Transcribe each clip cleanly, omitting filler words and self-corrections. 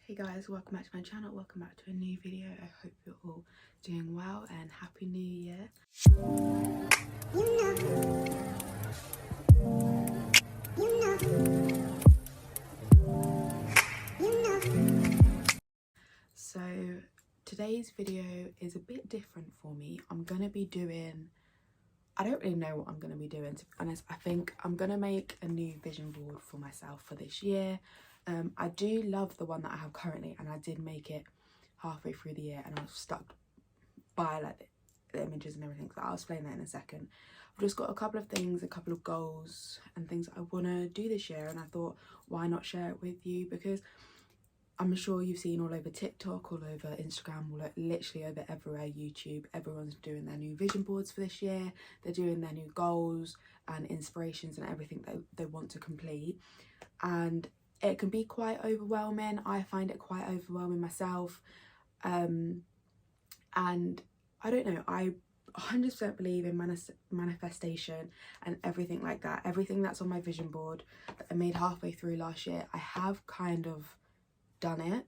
Hey guys, welcome back to my channel, welcome back to a new video. I hope you're all doing well and happy new year. So today's video is a bit different for me. I don't really know what I'm going to be doing, to be honest. I think I'm going to make a new vision board for myself for this year. I do love the one that I have currently, and I did make it halfway through the year and I was stuck by like the images and everything, so I'll explain that in a second. I've just got a couple of things, a couple of goals and things that I want to do this year, and I thought why not share it with you, because I'm sure you've seen all over TikTok, all over Instagram, all literally over everywhere, YouTube, everyone's doing their new vision boards for this year. They're doing their new goals and inspirations and everything that they want to complete, and it can be quite overwhelming. I find it quite overwhelming myself, and I don't know, I 100% believe in manifestation and everything like that. Everything that's on my vision board that I made halfway through last year, I have kind of done it,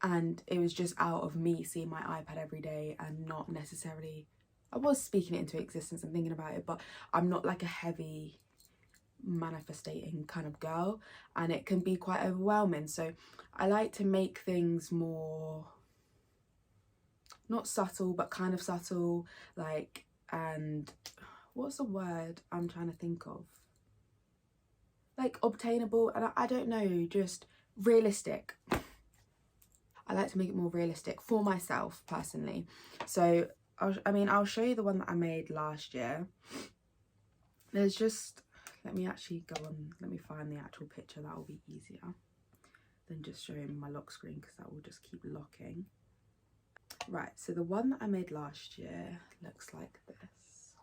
and it was just out of me seeing my iPad every day and not necessarily, I was speaking it into existence and thinking about it, but I'm not like a heavy manifesting kind of girl, and it can be quite overwhelming. So I like to make things more, not subtle, but kind of subtle, like, and what's the word I'm trying to think of, like obtainable, and I don't know, just realistic. I like to make it more realistic for myself personally. So I'll show you the one that I made last year. There's just, let me find the actual picture. That will be easier than just showing my lock screen, because that will just keep locking. Right, so the one that I made last year looks like this,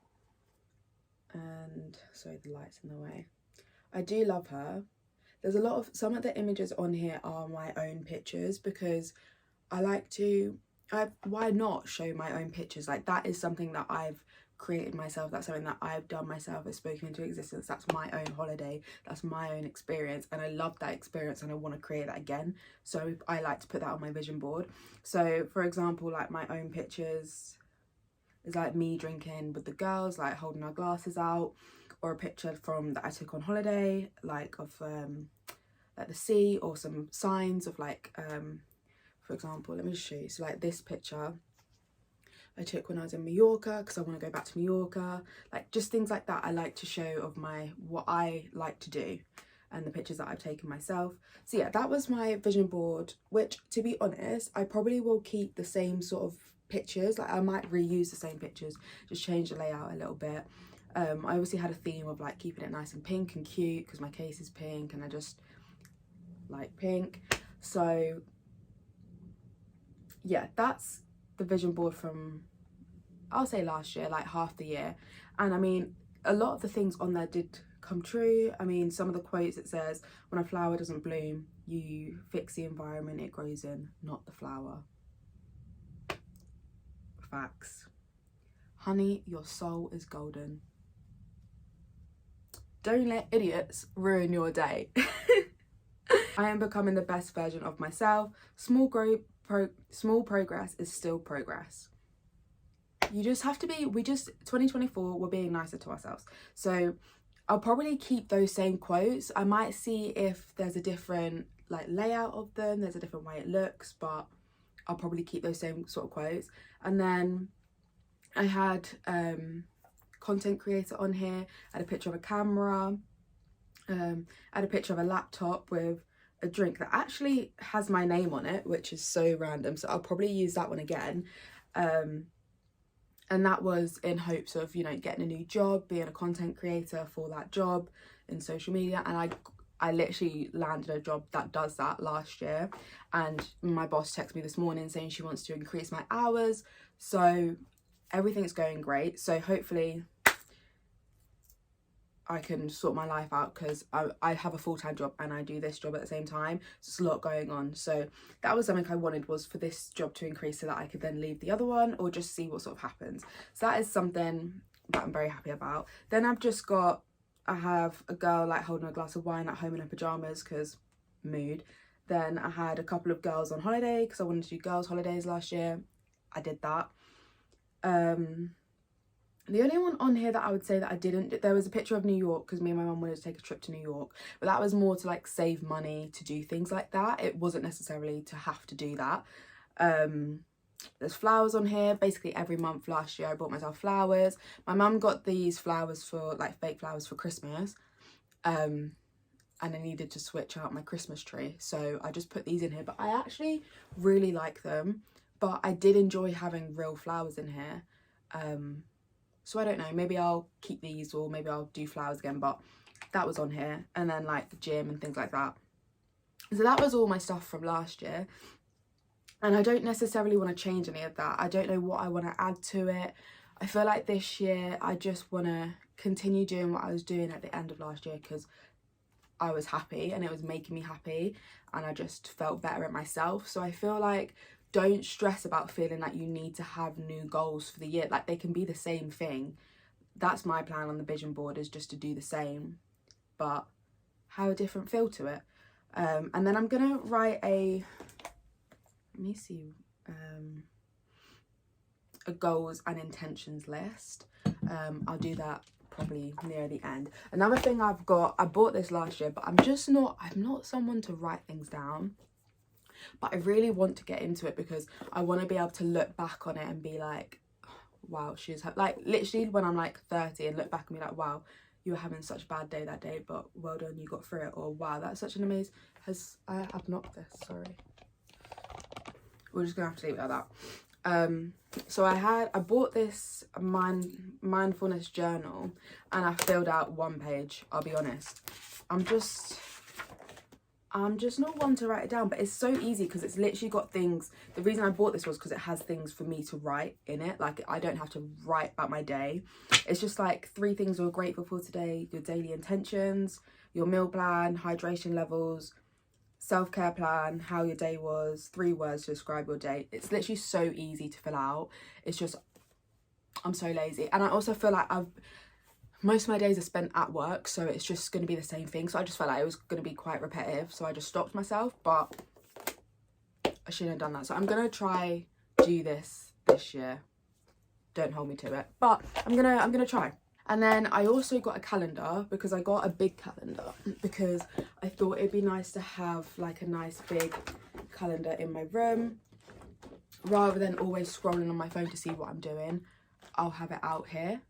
and sorry, the light's in the way. I do love her. There's some of the images on here are my own pictures, because I like to, why not show my own pictures? Like, that is something that I've created myself, that's something that I've done myself, it's spoken into existence, that's my own holiday, that's my own experience, and I love that experience and I want to create that again. So I like to put that on my vision board. So for example, like my own pictures is like me drinking with the girls, like holding our glasses out, or a picture that I took on holiday, like of like the sea, or some signs of like for example, let me just show you. So like this picture I took when I was in Mallorca, because I want to go back to Mallorca, like just things like that. I like to show of what I like to do and the pictures that I've taken myself. So yeah, that was my vision board, which, to be honest, I probably will keep the same sort of pictures. Like, I might reuse the same pictures, just change the layout a little bit. I obviously had a theme of like keeping it nice and pink and cute, because my case is pink and I just like pink. So yeah, that's the vision board from, I'll say last year, like half the year. And I mean, a lot of the things on there did come true. I mean, some of the quotes, it says, when a flower doesn't bloom, you fix the environment it grows in, not the flower. Facts. Honey, your soul is golden. Don't let idiots ruin your day. I am becoming the best version of myself. Small progress is still progress. You just have to be, 2024, we're being nicer to ourselves. So I'll probably keep those same quotes. I might see if there's a different like layout of them, there's a different way it looks, but I'll probably keep those same sort of quotes. And then I had content creator on here. I had a picture of a camera, I had a picture of a laptop with a drink that actually has my name on it, which is so random, so I'll probably use that one again. And that was in hopes of, you know, getting a new job, being a content creator for that job in social media. And I literally landed a job that does that last year, and my boss texted me this morning saying she wants to increase my hours, so everything's going great. So hopefully I can sort my life out, because I have a full-time job and I do this job at the same time, so it's a lot going on. So that was something I wanted, was for this job to increase so that I could then leave the other one, or just see what sort of happens. So that is something that I'm very happy about. Then I have a girl like holding a glass of wine at home in her pajamas, because mood. Then I had a couple of girls on holiday because I wanted to do girls holidays last year. I did that. The only one on here that I would say that I didn't, there was a picture of New York because me and my mum wanted to take a trip to New York, but that was more to like save money to do things like that. It wasn't necessarily to have to do that. There's flowers on here. Basically every month last year I bought myself flowers. My mum got these flowers for like fake flowers for Christmas, and I needed to switch out my Christmas tree, so I just put these in here. But I actually really like them, but I did enjoy having real flowers in here. So I don't know, maybe I'll keep these or maybe I'll do flowers again, but that was on here. And then like the gym and things like that. So that was all my stuff from last year. And I don't necessarily want to change any of that. I don't know what I want to add to it. I feel like this year I just want to continue doing what I was doing at the end of last year because I was happy and it was making me happy and I just felt better at myself. So I feel like don't stress about feeling like you need to have new goals for the year. Like they can be the same thing. That's my plan on the vision board, is just to do the same but have a different feel to it. And then I'm gonna write a goals and intentions list. I'll do that probably near the end. Another thing I bought this last year, but I'm not someone to write things down, but I really want to get into it because I want to be able to look back on it and be like, wow, she's like literally when I'm like 30 and look back and be like, wow, you were having such a bad day that day, but well done, you got through it. Or wow, that's such an amazing, I've knocked this, sorry. We're just gonna have to leave it like that. So I bought this mindfulness journal and I filled out one page. I'll be honest, I'm just not one to write it down, but it's so easy because it's literally got things. The reason I bought this was because it has things for me to write in it. Like I don't have to write about my day. It's just like 3 things you're grateful for today, your daily intentions, your meal plan, hydration levels, self-care plan, how your day was, 3 words to describe your day. It's literally so easy to fill out. It's just, I'm so lazy. And I also feel like most of my days are spent at work, so it's just going to be the same thing. So I just felt like it was going to be quite repetitive, so I just stopped myself, but I shouldn't have done that. So I'm going to try do this year. Don't hold me to it, but I'm gonna try. And then I also got a calendar because I got a big calendar because I thought it'd be nice to have like a nice big calendar in my room rather than always scrolling on my phone to see what I'm doing. I'll have it out here.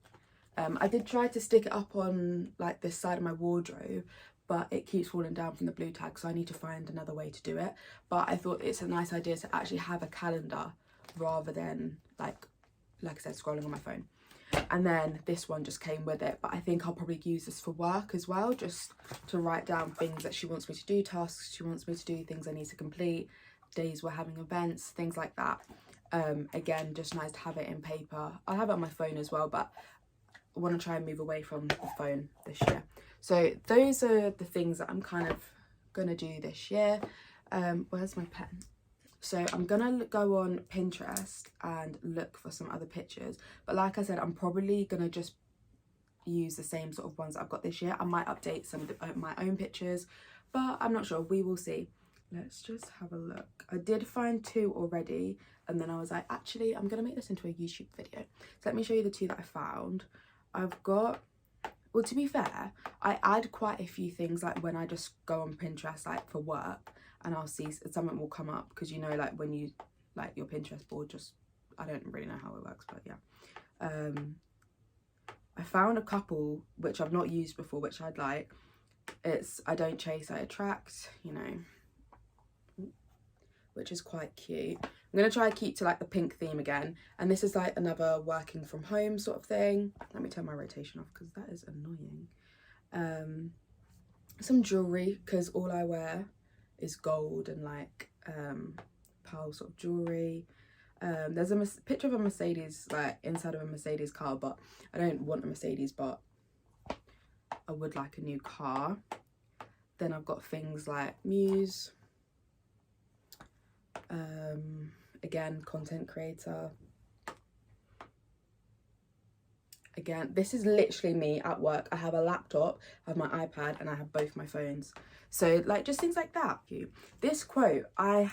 I did try to stick it up on like this side of my wardrobe, but it keeps falling down from the blue tag, so I need to find another way to do it. But I thought it's a nice idea to actually have a calendar rather than like I said, scrolling on my phone. And then this one just came with it, but I think I'll probably use this for work as well, just to write down things that she wants me to do, tasks she wants me to do, things I need to complete, days we're having events, things like that. Again, just nice to have it in paper. I'll have it on my phone as well, but I want to try and move away from the phone this year. So those are the things that I'm kind of gonna do this year. Where's my pen? So I'm gonna go on Pinterest and look for some other pictures, but like I said, I'm probably gonna just use the same sort of ones that I've got this year. I might update some of my own pictures, but I'm not sure. We will see. Let's just have a look. I did find 2 already, and then I was like, actually, I'm gonna make this into a YouTube video. So let me show you the 2 that I found. I've got, well, to be fair, I add quite a few things like when I just go on Pinterest like for work, and I'll see something will come up because, you know, like when you like your Pinterest board, just I don't really know how it works, but yeah. I found a couple which I've not used before, which I'd like. It's I don't chase, I attract, you know, which is quite cute. I'm gonna try to keep to like the pink theme again, and this is like another working from home sort of thing. Let me turn my rotation off because that is annoying. Some jewelry because all I wear is gold and like pearl sort of jewelry. There's a picture of a Mercedes, like inside of a Mercedes car, but I don't want a Mercedes, but I would like a new car. Then I've got things like Muse, again, content creator. again. This is literally me at work. I have a laptop, I have my iPad, and I have both my phones. So like just things like that. This quote, I'm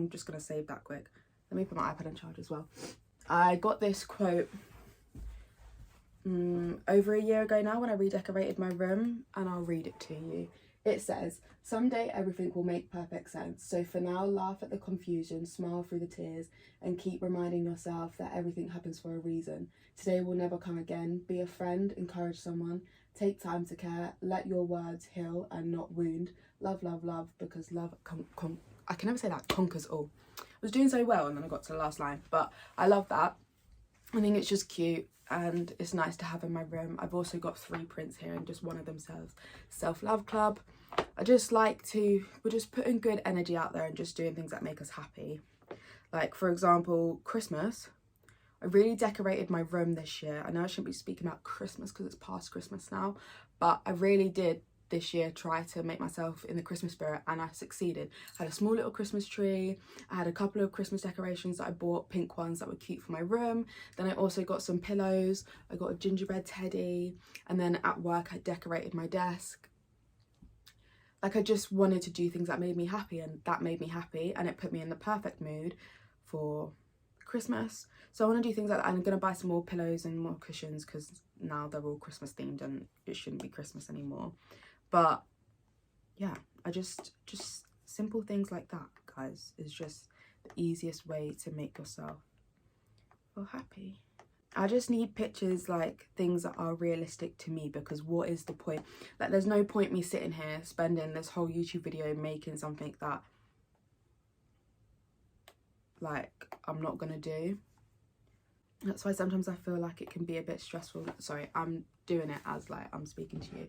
just gonna save that quick. Let me put my iPad on charge as well. I got this quote over a year ago now when I redecorated my room, and I'll read it to you. It says, "Someday everything will make perfect sense. So for now, laugh at the confusion, smile through the tears, and keep reminding yourself that everything happens for a reason. Today will never come again. Be a friend, encourage someone, take time to care, let your words heal and not wound. Love, love, love, because love, I can never say that, conquers all." I was doing so well and then I got to the last line, but I love that. I think it's just cute and it's nice to have in my room. I've also got 3 prints here and just one of them says Self-Love Club. I just like to, we're just putting good energy out there and just doing things that make us happy. Like for example, Christmas. I really decorated my room this year. I know I shouldn't be speaking about Christmas because it's past Christmas now, but I really did this year try to make myself in the Christmas spirit, and I succeeded. I had a small little Christmas tree. I had a couple of Christmas decorations that I bought, pink ones that were cute for my room. Then I also got some pillows. I got a gingerbread teddy, and then at work I decorated my desk. Like I just wanted to do things that made me happy, and that made me happy, and it put me in the perfect mood for Christmas. So I want to do things like that. I'm going to buy some more pillows and more cushions because now they're all Christmas themed and it shouldn't be Christmas anymore. But yeah, I just simple things like that, guys, is just the easiest way to make yourself feel happy. I just need pictures, like things that are realistic to me, because what is the point? Like there's no point me sitting here spending this whole YouTube video making something that like I'm not gonna do. That's why sometimes I feel like it can be a bit stressful. Sorry, I'm doing it as like I'm speaking to you,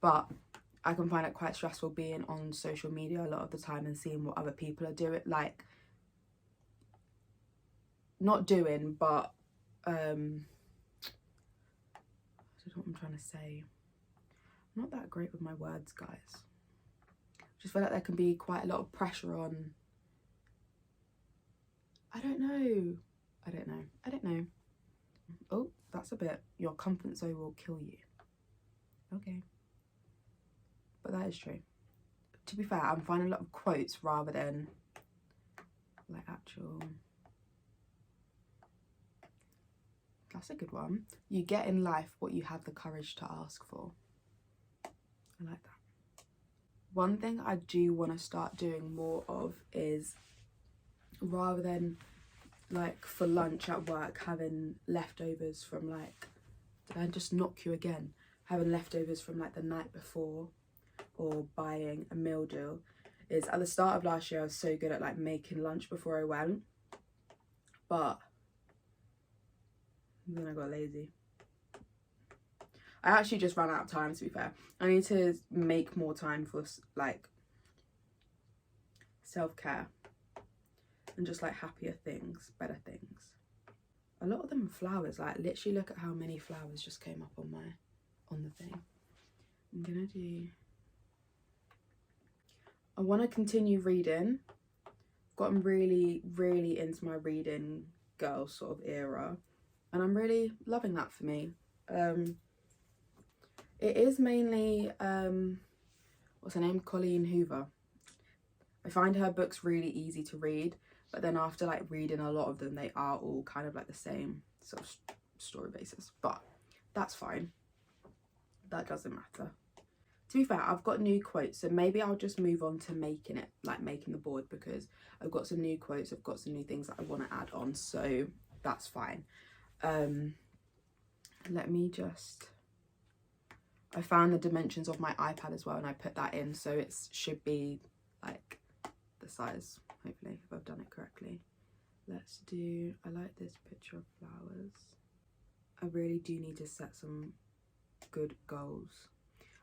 but I can find it quite stressful being on social media a lot of the time and seeing what other people are doing, like not doing, but I don't know what I'm trying to say. I'm not that great with my words, guys. Just feel like there can be quite a lot of pressure on. I don't know. Oh, that's a bit, your comfort zone will kill you. Okay. But that is true. To be fair, I'm finding a lot of quotes rather than like actual. That's a good one. You get in life what you have the courage to ask for. I like that. One thing I do want to start doing more of is, rather than like for lunch at work having leftovers from like, did I just knock you again? Having leftovers from like the night before, or buying a meal deal, is at the start of last year I was so good at like making lunch before I went, but then I got lazy. I actually just ran out of time, to be fair. I need to make more time for like self-care and just like happier things, better things. A lot of them are flowers. Like literally look at how many flowers just came up on the thing. I'm gonna do, I want to continue reading. I've gotten really into my reading girl sort of era, and I'm really loving that for me. It is mainly what's her name, Colleen Hoover. I find her books really easy to read, but then after like reading a lot of them, they are all kind of like the same sort of story basis, but that's fine. That doesn't matter. To be fair, I've got new quotes, so maybe I'll just move on to making it, like making the board, because I've got some new quotes, I've got some new things that I want to add on, so that's fine. Let me just, I found the dimensions of my iPad as well and I put that in, so it should be like the size, hopefully, if I've done it correctly. Let's do, I like this picture of flowers. I really do need to set some good goals.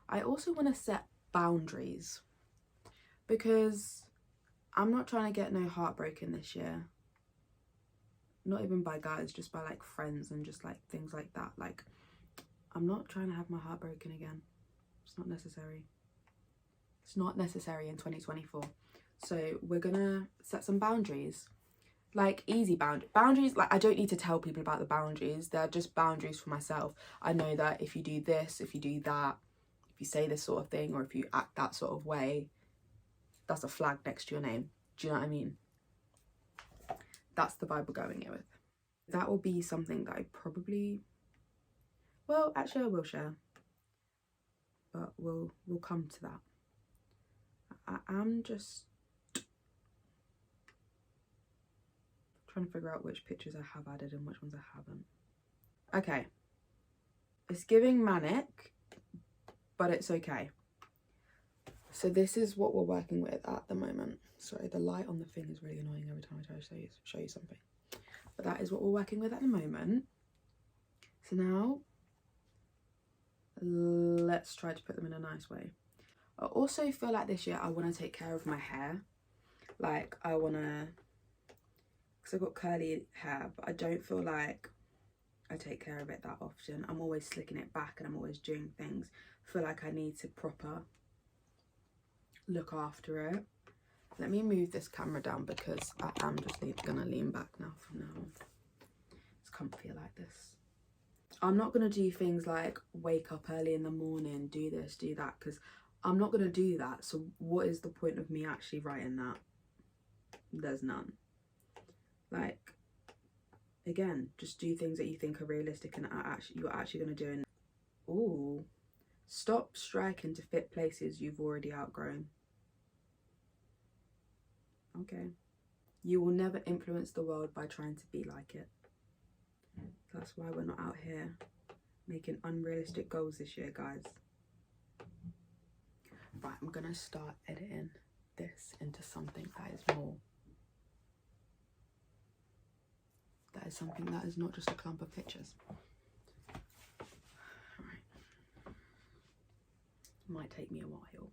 I also want to set boundaries, because I'm not trying to get no heartbroken this year. Not even by guys, just by like friends and just like things like that. Like, I'm not trying to have my heart broken again. It's not necessary. It's not necessary in 2024. So we're gonna set some boundaries. like easy boundaries. Like I don't need to tell people about the boundaries. They're just boundaries for myself. I know that if you do this, if you do that, if you say this sort of thing, or if you act that sort of way, that's a flag next to your name. Do you know what I mean? That's the vibe we're going in with. That will be something that I probably, well, actually I will share, but we'll come to that. I am just trying to figure out which pictures I have added and which ones I haven't. Okay, it's giving manic, but it's okay. So this is what we're working with at the moment. Sorry, the light on the thing is really annoying every time I try to show you something. But that is what we're working with at the moment. So now, let's try to put them in a nice way. I also feel like this year I want to take care of my hair. Like I want to, because I've got curly hair, but I don't feel like I take care of it that often. I'm always slicking it back and I'm always doing things. I feel like I need to proper look after it. Let me move this camera down because I am just gonna lean back now from now on. It's comfier like this. I'm not gonna do things like wake up early in the morning, do this, do that, because I'm not gonna do that. So what is the point of me actually writing that? There's none. Like, again, just do things that you think are realistic and you're actually gonna do. And ooh, stop striking to fit places you've already outgrown. Okay. You will never influence the world by trying to be like it. That's why we're not out here making unrealistic goals this year, guys. Right, I'm gonna start editing this into something that is more, that is something that is not just a clump of pictures. Right. Might take me a while.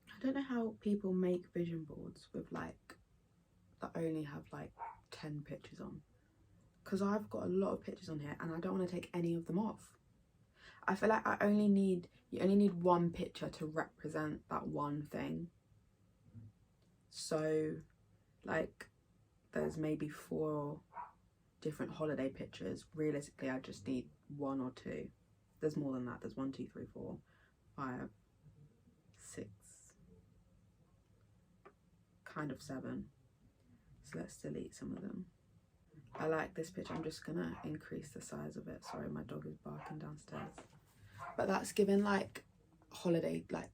I don't know how people make vision boards with like, that only have like 10 pictures on. Because I've got a lot of pictures on here and I don't want to take any of them off. I feel like you only need one picture to represent that one thing. So like there's maybe 4 different holiday pictures. Realistically, I just need 1 or 2. There's more than that. There's 1, 2, 3, 4, 5, 6, kind of 7. So let's delete some of them. I like this picture. I'm just gonna increase the size of it. Sorry, my dog is barking downstairs. But that's given like holiday, like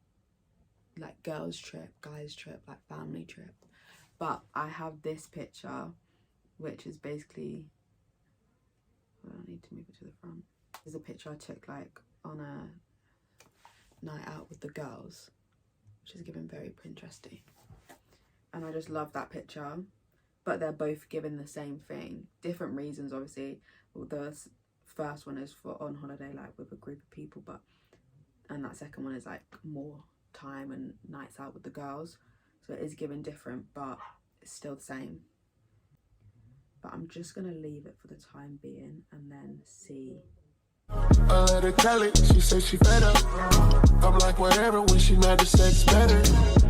girls trip, guys trip, like family trip. But I have this picture, which is basically, well, I need to move it to the front. There's a picture I took like on a night out with the girls, which is given very Pinteresty. And I just love that picture. But they're both given the same thing. Different reasons, obviously. Well, the first one is for on holiday, like with a group of people, and that second one is like more time and nights out with the girls. So it is given different, but it's still the same. But I'm just gonna leave it for the time being and then see. I let her tell it, she said she fed up. I'm like whatever, when she mad the sex better.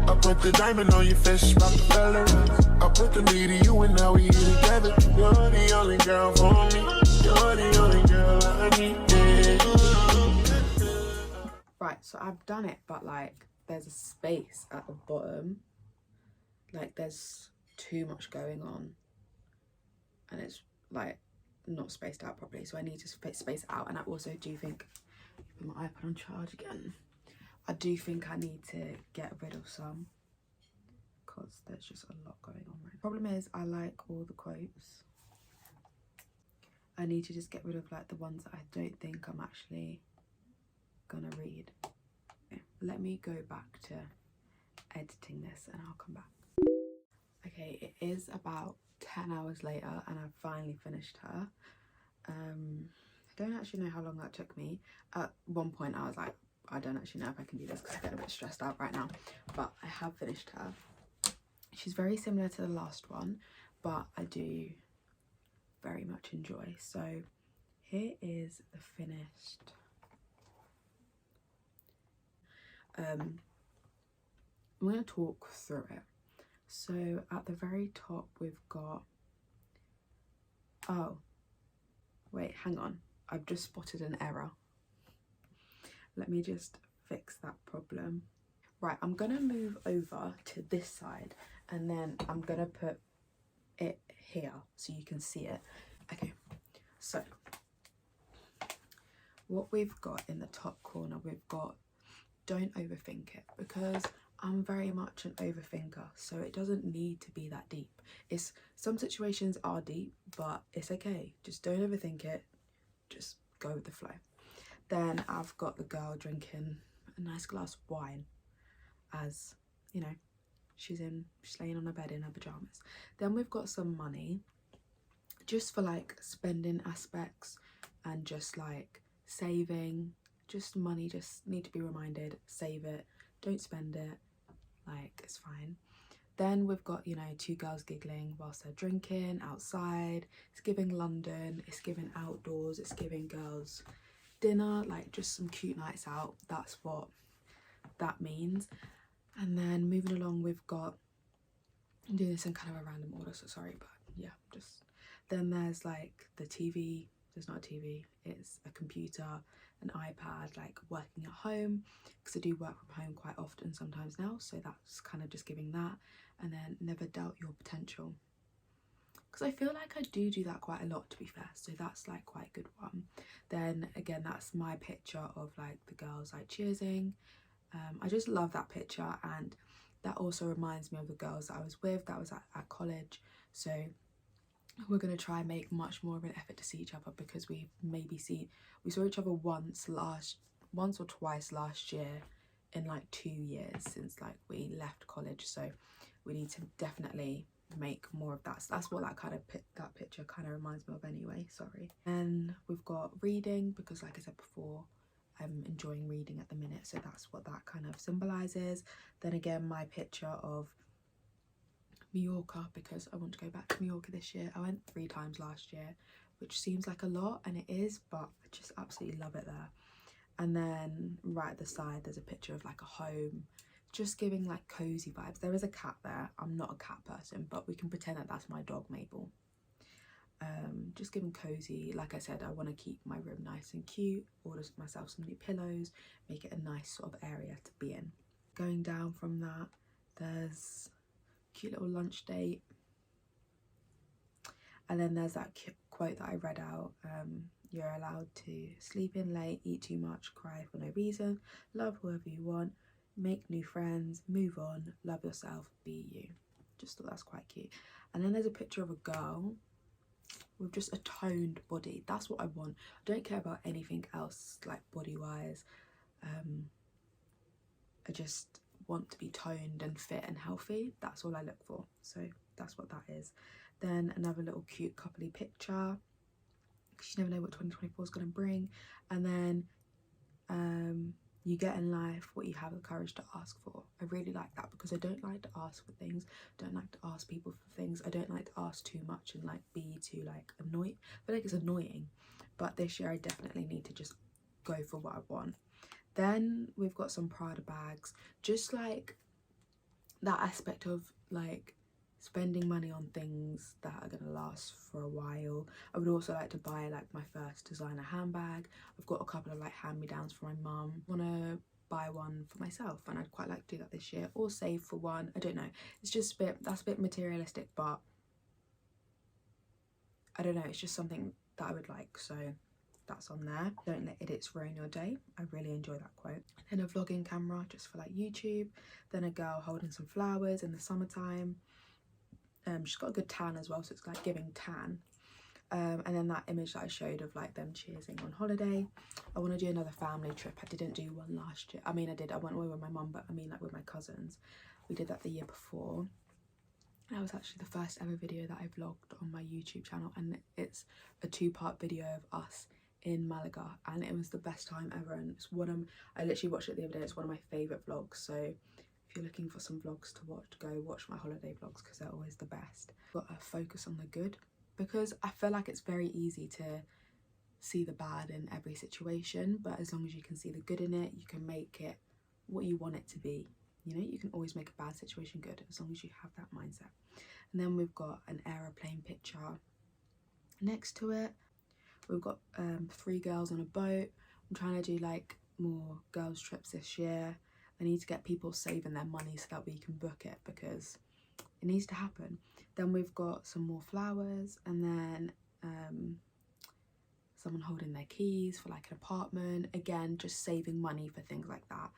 I put the diamond on your face, about the fella. I put the meat in you and now we eat together. You're the only girl for me. You're the only girl I need. Right, so I've done it, but like there's a space at the bottom. Like there's too much going on. And it's like not spaced out properly, so I need to space it out. And I also do think, put my iPad on charge again, I do think I need to get rid of some because there's just a lot going on right now. Problem is I like all the quotes. I need to just get rid of like the ones that I don't think I'm actually gonna read. Okay, let me go back to editing this and I'll come back. Okay, it is about 10 hours later and I've finally finished her. I don't actually know how long that took me. At one point I was like, I don't actually know if I can do this because I get a bit stressed out right now, but I have finished her. She's very similar to the last one, but I do very much enjoy. So here is the finished. I'm going to talk through it. So at the very top we've got Oh, wait, hang on. I've just spotted an error. Let me just fix that problem. Right, I'm gonna move over to this side and then I'm gonna put it here so you can see it. Okay, so what we've got in the top corner, we've got don't overthink it, because I'm very much an overthinker, so it doesn't need to be that deep. It's some situations are deep, but it's okay. Just don't overthink it. Just go with the flow. Then I've got the girl drinking a nice glass of wine, as you know, she's laying on her bed in her pajamas. Then we've got some money, just for like spending aspects and just like saving. Just money, just need to be reminded, save it, don't spend it, like it's fine. Then we've got, you know, two girls giggling whilst they're drinking outside. It's giving London, it's giving outdoors, it's giving girls dinner, like just some cute nights out. That's what that means. And then moving along, we've got, I'm doing this in kind of a random order, so sorry, but yeah, just then there's like the TV. There's not a TV, it's a computer, an iPad, like working at home, because I do work from home quite often sometimes now, so that's kind of just giving that. And then never doubt your potential, because I feel like I do that quite a lot, to be fair, so that's like quite a good one. Then again, that's my picture of like the girls like cheersing. I just love that picture, and that also reminds me of the girls that I was with, that was at college. So we're going to try and make much more of an effort to see each other, because we saw each other once or twice last year in like 2 years since like we left college, so we need to definitely make more of that. So that's what that picture kind of reminds me of anyway, sorry. And we've got reading, because like I said before, I'm enjoying reading at the minute, so that's what that kind of symbolizes. Then again, my picture of Mallorca, because I want to go back to Mallorca this year. I went 3 times last year, which seems like a lot, and it is, but I just absolutely love it there. And then right at the side, there's a picture of like a home, just giving like cozy vibes. There is a cat there. I'm not a cat person, but we can pretend that that's my dog Mabel. Just giving cozy. Like I said, I want to keep my room nice and cute, order myself some new pillows, make it a nice sort of area to be in. Going down from that, there's cute little lunch date, and then there's that quote that I read out, you're allowed to sleep in late, eat too much, cry for no reason, love whoever you want, make new friends, move on, love yourself, be you. Just thought that's quite cute. And then there's a picture of a girl with just a toned body. That's what I want. I don't care about anything else like body wise. I just want to be toned and fit and healthy. That's all I look for, so that's what that is. Then another little cute coupley picture, because you never know what 2024 is going to bring. And then you get in life what you have the courage to ask for. I really like that, because I don't like to ask for things, don't like to ask people for things, I don't like to ask too much and like be too like annoyed. I feel like it's annoying, but this year I definitely need to just go for what I want. Then we've got some Prada bags, just like that aspect of like spending money on things that are going to last for a while. I would also like to buy like my first designer handbag. I've got a couple of like hand-me-downs for my mum. I want to buy one for myself, and I'd quite like to do that this year, or save for one. I don't know, it's just that's a bit materialistic, but I don't know, it's just something that I would like, so that's on there. Don't let idiots ruin your day. I really enjoy that quote. Then a vlogging camera just for like YouTube. Then a girl holding some flowers in the summertime. She's got a good tan as well, so it's like giving tan. And then that image that I showed of like them cheersing on holiday. I want to do another family trip. I didn't do one last year. I mean, I did. I went away with my mum, but I mean like with my cousins. We did that the year before. That was actually the first ever video that I vlogged on my YouTube channel, and it's a 2-part video of us in Malaga, and it was the best time ever, and it's I literally watched it the other day. It's one of my favourite vlogs, so if you're looking for some vlogs to watch, go watch my holiday vlogs, because they're always the best. Got to focus on the good, because I feel like it's very easy to see the bad in every situation, but as long as you can see the good in it, you can make it what you want it to be. You know, you can always make a bad situation good as long as you have that mindset. And then we've got an aeroplane picture, Next to it, we've got 3 girls on a boat. I'm trying to do like more girls trips this year. I need to get people saving their money so that we can book it, because it needs to happen. Then we've got some more flowers, and then someone holding their keys for like an apartment. Again, just saving money for things like that.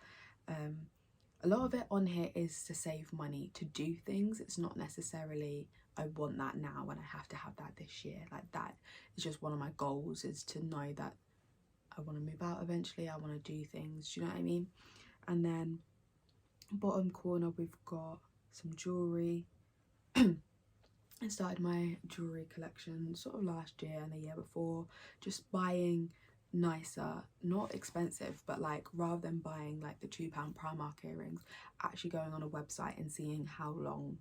A lot of it on here is to save money to do things. It's not necessarily I want that now and I have to have that this year. Like, that is just one of my goals, is to know that I want to move out eventually. I want to do things, do you know what I mean? And then bottom corner, we've got some jewellery. I started my jewellery collection sort of last year and the year before, just buying nicer, not expensive, but like rather than buying like the £2 Primark earrings, actually going on a website and seeing how long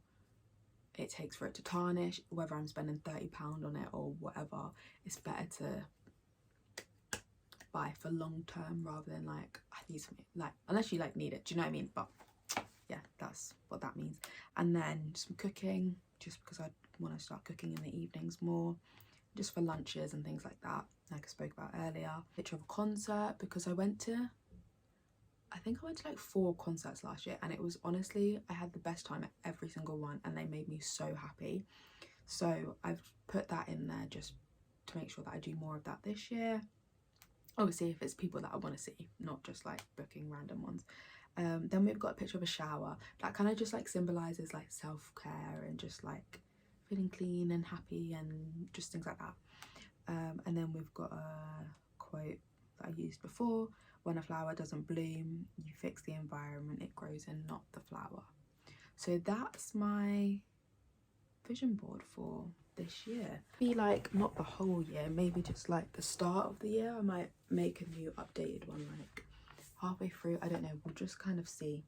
it takes for it to tarnish, whether I'm spending £30 on it or whatever. It's better to buy for long term rather than like, I need something, like, unless you like need it, do you know what I mean? But yeah, that's what that means. And then some cooking, just because I want to start cooking in the evenings more, just for lunches and things like that, like I spoke about earlier. Picture of a concert, because I think I went to like 4 concerts last year, and it was honestly, I had the best time at every single one, and they made me so happy. So I've put that in there just to make sure that I do more of that this year. Obviously, if it's people that I want to see, not just like booking random ones. Then we've got a picture of a shower. That kind of just like symbolises like self-care and just like feeling clean and happy and just things like that. And then we've got a quote that I used before: when a flower doesn't bloom, you fix the environment it grows in, not the flower. So that's my vision board for this year. Be like not the whole year, maybe just like the start of the year. I might make a new updated one like halfway through, I don't know, we'll just kind of see.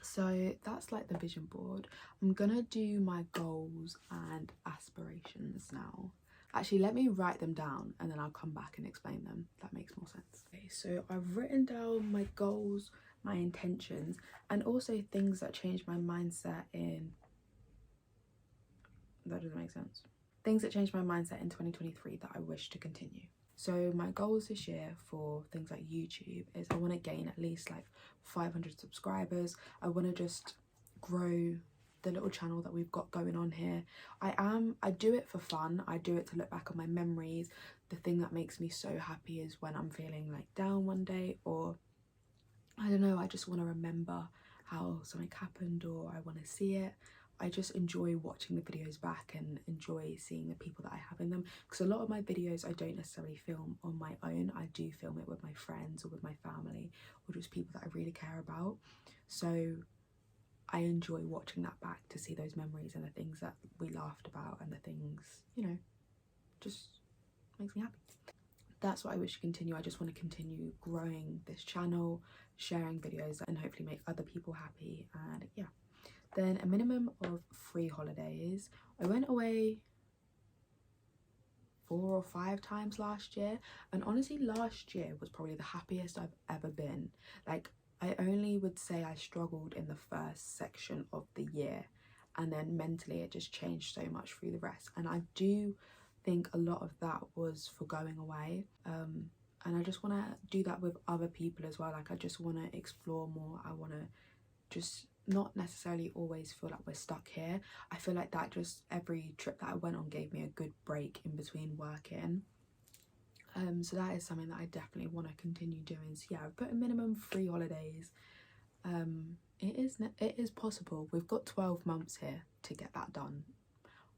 So that's like the vision board. I'm gonna do my goals and aspirations now. Actually, let me write them down and then I'll come back and explain them. That makes more sense. Okay, so I've written down my goals, my intentions, and also things that changed my mindset in, that doesn't make sense. Things that changed my mindset in 2023 that I wish to continue. So my goals this year for things like YouTube is I want to gain at least like 500 subscribers. I want to just grow the little channel that we've got going on here. I do it for fun. I do it to look back on my memories. The thing that makes me so happy is when I'm feeling like down one day, or I don't know, I just want to remember how something happened, or I want to see it. I just enjoy watching the videos back and enjoy seeing the people that I have in them, because a lot of my videos I don't necessarily film on my own. I do film it with my friends or with my family, or just people that I really care about. So I enjoy watching that back to see those memories and the things that we laughed about and the things, you know, just makes me happy. That's what I wish to continue. I just want to continue growing this channel, sharing videos, and hopefully make other people happy. And yeah. Then a minimum of 3 holidays. I went away 4 or 5 times last year, and honestly last year was probably the happiest I've ever been. Like, I only would say I struggled in the first section of the year, and then mentally it just changed so much through the rest. And I do think a lot of that was for going away, and I just want to do that with other people as well. Like, I just want to explore more. I want to just not necessarily always feel like we're stuck here. I feel like that just every trip that I went on gave me a good break in between working. So that is something that I definitely want to continue doing. So yeah, I've put a minimum 3 holidays. It is possible. We've got 12 months here to get that done.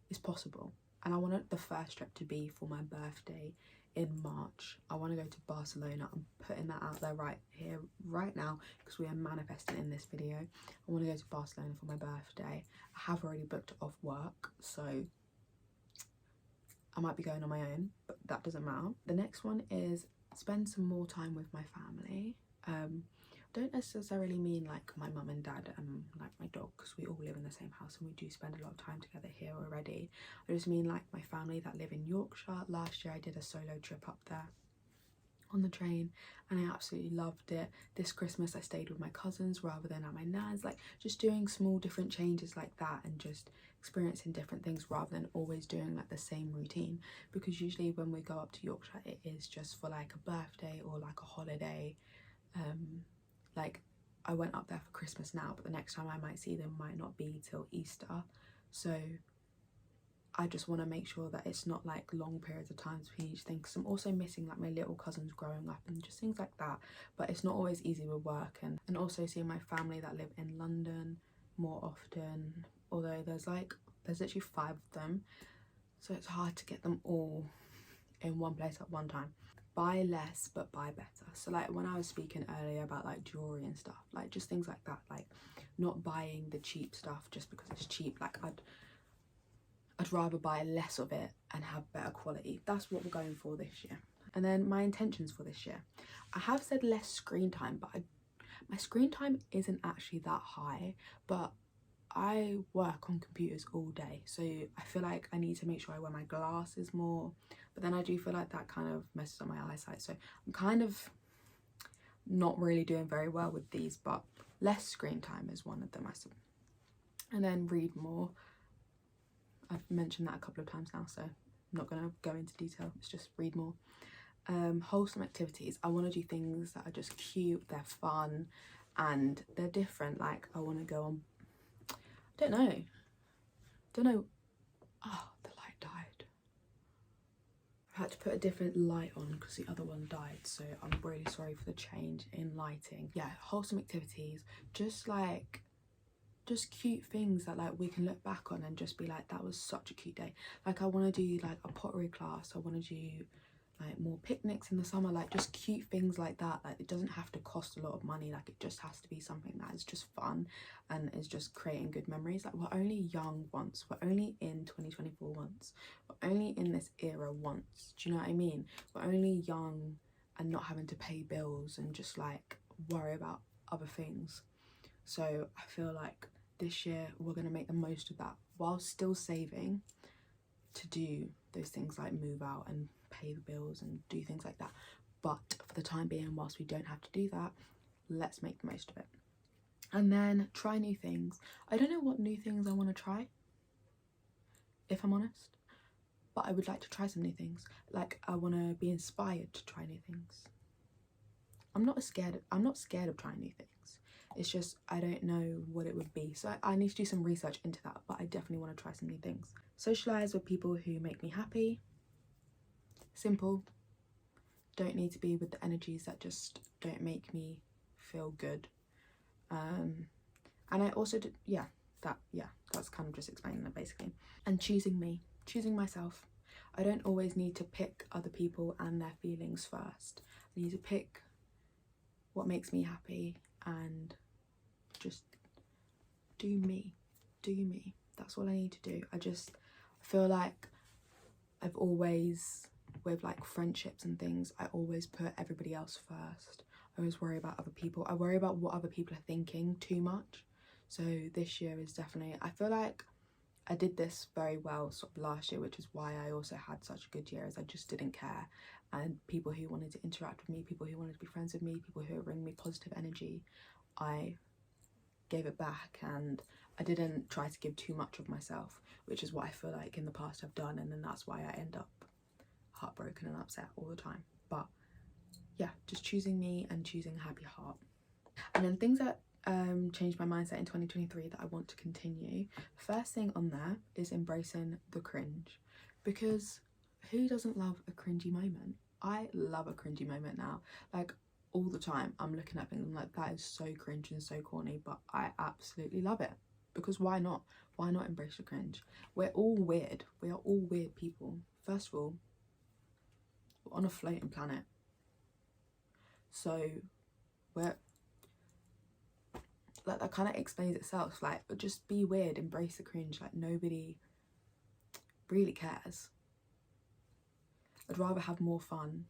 It's possible. And I want the first trip to be for my birthday in March. I want to go to Barcelona. I'm putting that out there right here, right now, because we are manifesting in this video. I want to go to Barcelona for my birthday. I have already booked off work, so I might be going on my own, but that doesn't matter. The next one is spend some more time with my family. Don't necessarily mean like my mum and dad and like my dog, because we all live in the same house and we do spend a lot of time together here already. I just mean like my family that live in Yorkshire. Last year I did a solo trip up there on the train and I absolutely loved it. This Christmas I stayed with my cousins rather than at my nan's. Like, just doing small different changes like that and just experiencing different things rather than always doing like the same routine, because usually when we go up to Yorkshire it is just for like a birthday or like a holiday. Like I went up there for Christmas now, but the next time I might see them might not be till Easter, so I just want to make sure that it's not like long periods of time between each thing, because I'm also missing like my little cousins growing up and just things like that. But it's not always easy with work, and also seeing my family that live in London more often, although there's literally 5 of them, so it's hard to get them all in one place at one time. Buy less but buy better. So like when I was speaking earlier about like jewelry and stuff, like just things like that, like not buying the cheap stuff just because it's cheap. Like I'd rather buy less of it and have better quality. That's what we're going for this year. And then my intentions for this year, I have said less screen time, but my screen time isn't actually that high, but I work on computers all day, so I feel like I need to make sure I wear my glasses more, but then I do feel like that kind of messes up my eyesight, so I'm kind of not really doing very well with these, but less screen time is one of them, I suppose. And then read more. I've mentioned that a couple of times now, so I'm not going to go into detail. It's just read more. Wholesome activities. I want to do things that are just cute, they're fun, and they're different. Like I want to go on, don't know. Oh, the light died. I had to put a different light on because the other one died, so I'm really sorry for the change in lighting. Yeah, wholesome activities, just cute things that like we can look back on and just be like, that was such a cute day. Like I want to do like a pottery class, I want to do like more picnics in the summer, like just cute things like that. Like it doesn't have to cost a lot of money, like it just has to be something that is just fun and is just creating good memories. Like we're only young once, we're only in 2024 once, we're only in this era once, do you know what I mean? We're only young and not having to pay bills and just like worry about other things. So I feel like this year we're going to make the most of that while still saving to do those things like move out and pay the bills and do things like that. But for the time being, whilst we don't have to do that, let's make the most of it. And then try new things. I don't know what new things I want to try, if I'm honest, but I would like to try some new things. Like I want to be inspired to try new things. I'm not scared of trying new things. It's just I don't know what it would be, so I need to do some research into that, but I definitely want to try some new things. Socialise with people who make me happy. Simple. Don't need to be with the energies that just don't make me feel good. And I also did, that's kind of just explaining that basically. And choosing myself. I don't always need to pick other people and their feelings first. I need to pick what makes me happy and just do me. That's all I need to do. I feel like I've always, with like friendships and things, I always put everybody else first. I always worry about other people. I worry about what other people are thinking too much. So this year is definitely, I feel like I did this very well sort of last year, which is why I also had such a good year, as I just didn't care. And people who wanted to interact with me, people who wanted to be friends with me, people who were bringing me positive energy, I gave it back, and I didn't try to give too much of myself, which is what I feel like in the past I've done, and then that's why I end up heartbroken and upset all the time. But yeah, just choosing me and choosing a happy heart. And then things that changed my mindset in 2023 that I want to continue. First thing on there is embracing the cringe, because who doesn't love a cringy moment? I love a cringy moment now. Like all the time I'm looking at things, I'm like, that is so cringe and so corny, but I absolutely love it, because why not embrace the cringe? We're all weird, we are all weird people. First of all, we're on a floating planet, so we're like, that kind of explains itself. Like, just be weird, embrace the cringe. Like, nobody really cares. I'd rather have more fun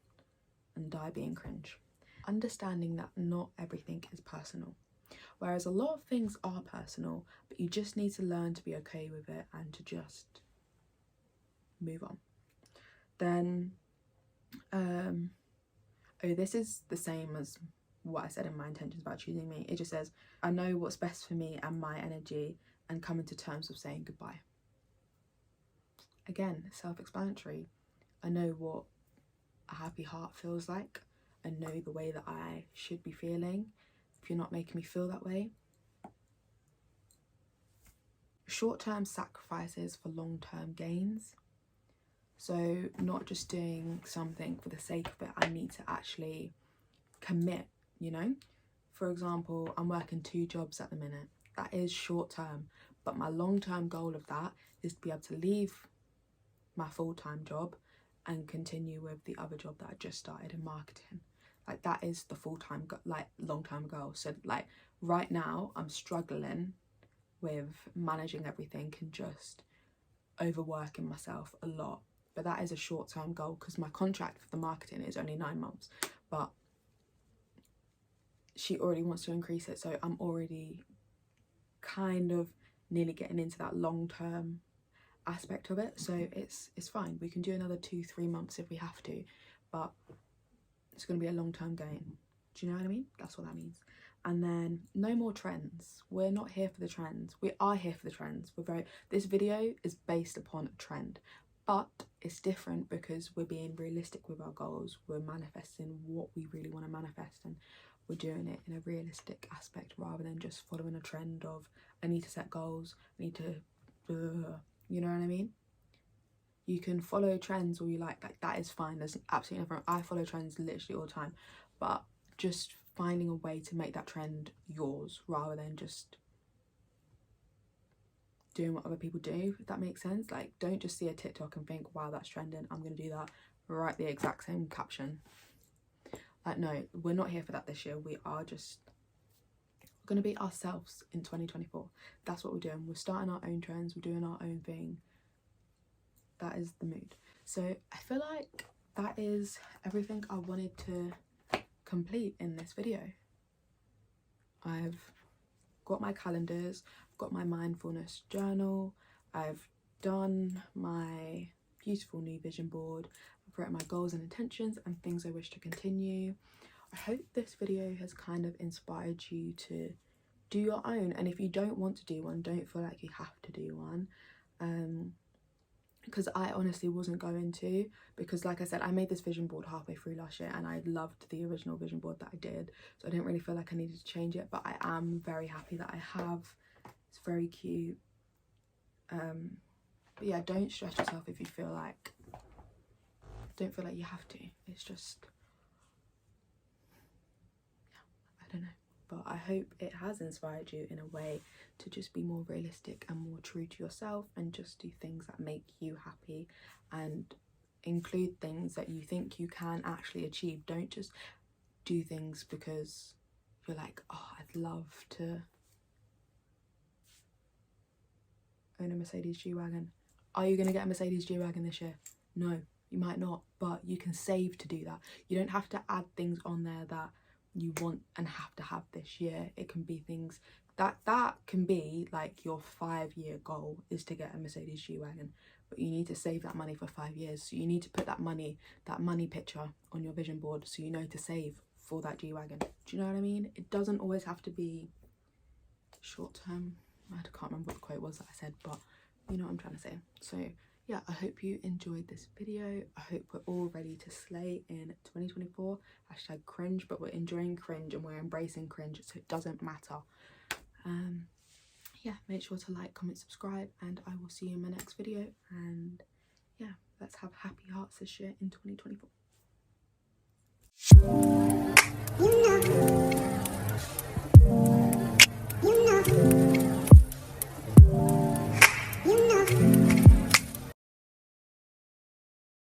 and die being cringe. Understanding that not everything is personal, whereas a lot of things are personal, but you just need to learn to be okay with it and to just move on. Then this is the same as what I said in my intentions about choosing me. It just says, I know what's best for me and my energy, and coming to terms with saying goodbye. again, self-explanatory. I know what a happy heart feels like. I know the way that I should be feeling. If you're not making me feel that way. Short-term sacrifices for long-term gains. So not just doing something for the sake of it, I need to actually commit, you know? For example, I'm working 2 jobs at the minute. That is short-term, but my long-term goal of that is to be able to leave my full-time job and continue with the other job that I just started in marketing. Like, that is the full-time, like, long-term goal. So, like, right now, I'm struggling with managing everything and just overworking myself a lot. But that is a short-term goal because my contract for the marketing is only 9 months. But she already wants to increase it, so I'm already kind of nearly getting into that long-term aspect of it. So it's fine. We can do another 2-3 months if we have to, but it's going to be a long-term gain. Do you know what I mean? That's what that means. And then no more trends. We're not here for the trends. We are here for the trends. This video is based upon a trend, but it's different because we're being realistic with our goals. We're manifesting what we really want to manifest, and we're doing it in a realistic aspect rather than just following a trend of I need to set goals, I need to you know what I mean? You can follow trends all you like that is fine. There's absolutely nothing wrong. I follow trends literally all the time, but just finding a way to make that trend yours rather than just doing what other people do, if that makes sense. Like, don't just see a TikTok and think, wow, that's trending, I'm gonna do that, write the exact same caption. Like, no, we're not here for that this year. We are just gonna be ourselves in 2024. That's what we're doing. We're starting our own trends, we're doing our own thing. That is the mood. So I feel like that is everything I wanted to complete in this video. I've got my calendars, I've got my mindfulness journal, I've done my beautiful new vision board, I've written my goals and intentions and things I wish to continue. I hope this video has kind of inspired you to do your own, and if you don't want to do one, don't feel like you have to do one. Because I honestly wasn't going to, because like I said, I made this vision board halfway through last year and I loved the original vision board that I did, so I didn't really feel like I needed to change it, but I am very happy that I have. It's very cute. But yeah, don't stress yourself if you feel like, don't feel like you have to. It's just, yeah, I don't know. But I hope it has inspired you in a way to just be more realistic and more true to yourself and just do things that make you happy and include things that you think you can actually achieve. Don't just do things because you're like, oh, I'd love to own a Mercedes G-Wagon. Are you going to get a Mercedes G-Wagon this year? No, you might not, but you can save to do that. You don't have to add things on there that you want and have to have this year. It can be things that can be like your 5-year goal is to get a Mercedes G-Wagon, but you need to save that money for 5 years. So you need to put that money picture on your vision board so you know to save for that G-Wagon. Do you know what I mean? It doesn't always have to be short term. I can't remember what the quote was that I said, but you know what I'm trying to say. So yeah, I hope you enjoyed this video. I hope we're all ready to slay in 2024. Hashtag cringe, but we're enjoying cringe and we're embracing cringe, so it doesn't matter. Yeah, make sure to like, comment, subscribe, and I will see you in my next video. And yeah, let's have happy hearts this year in 2024.